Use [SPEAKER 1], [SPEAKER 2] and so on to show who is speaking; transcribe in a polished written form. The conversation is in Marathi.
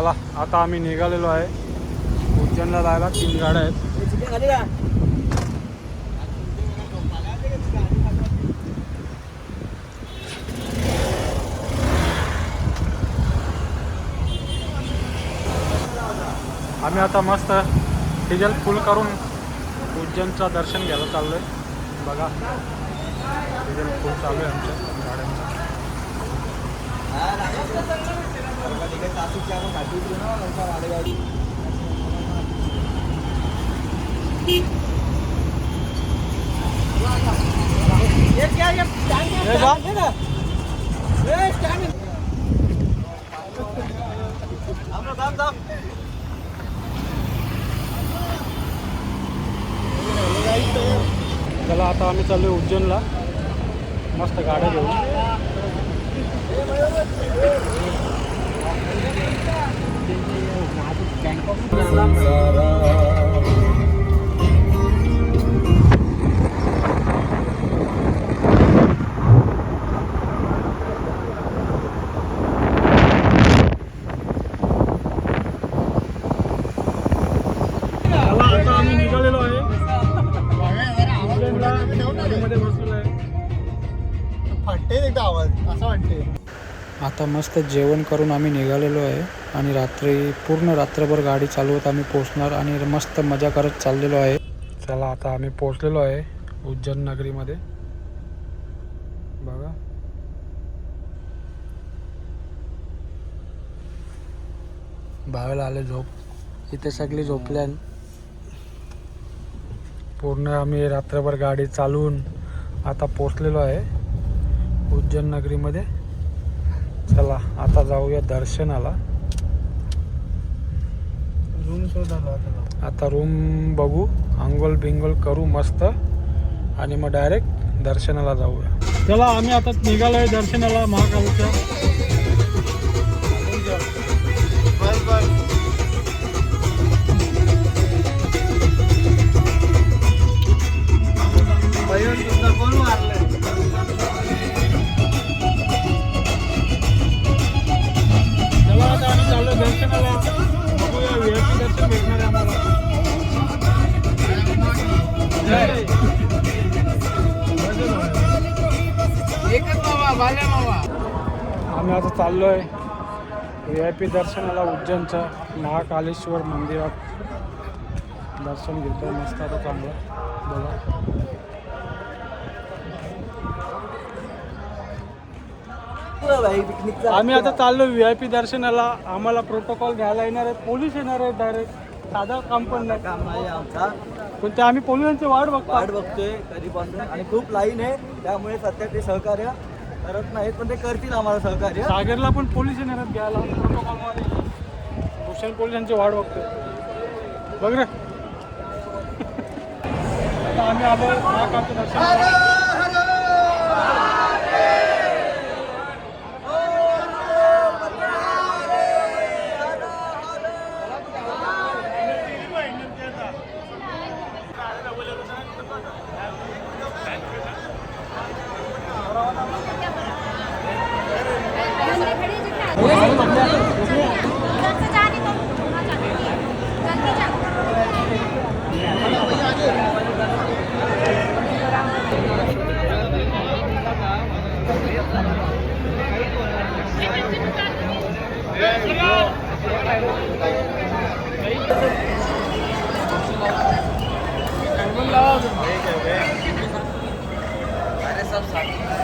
[SPEAKER 1] चला आता आम्ही निघालेलो आहे उज्जैनला जायला. 3 गाड्या आहेत. आम्ही आता मस्त डिझेल फुल करून उज्जैनचं दर्शन घ्यायला चाललो आहे. बघा डिझेल फुल चालू आहे आमच्या गाड्यांचं. चला आता आम्ही चाललो उज्जैनला मस्त गाड्या घेऊन. आता आम्ही निघालेलो आहे गाडीमध्ये बसलेलो आहे. आता मस्त जेवण करून आम्ही निघालेलो आहे आणि पूर्ण रात्रभर गाडी चालवत आम्ही पोहोचणार आणि मस्त मजा करत चाललेलो आहे. चला आता आम्ही पोहोचलेलो आहे उज्जैन नगरीमध्ये. बघा भावाला आले झोप. इथे सगळी झोपल्या. पूर्ण आम्ही रात्रभर गाडी चालवून आता पोहोचलेलो आहे उज्जैन नगरीमध्ये. चला आता जाऊया दर्शनाला. रूम शोधायला आता रूम बघू, आंघोळ बिंगोळ करू मस्त आणि मग डायरेक्ट दर्शनाला जाऊया. चला आम्ही आता निघालो आहे दर्शनाला महाकालच्या. चला आता आम्ही चाललो दर्शनाला. बघूया VIP दर्शन भेटणार आहे आम्हाला. आम्ही आता चाललो आहे VIP दर्शनाला उज्जैनच्या महाकालेश्वर मंदिरात. दर्शन घेतो मस्त आता चांगलं. बघा आम्ही आता चाललो VIP दर्शनाला. आम्हाला प्रोटोकॉल घ्यायला येणार आहे. पोलीस येणार आहेत डायरेक्ट. साधा काम पण नाही.
[SPEAKER 2] काम नाही आमचा.
[SPEAKER 1] पण ते आम्ही पोलिसांची वाट
[SPEAKER 2] बघतोय कधीपासून आणि खूप लाईन आहे. त्यामुळे सध्या ते सहकार्य करत नाहीत पण ते करतील आम्हाला सहकार्य.
[SPEAKER 1] सागरला पण पोलीस येणार आहेत घ्यायला प्रोटोकॉलमध्ये. भूषण पोलिसांची वाट बघतोय. बघ रे आता आम्ही आलो महाकालचं दर्शन. अरे सब साथ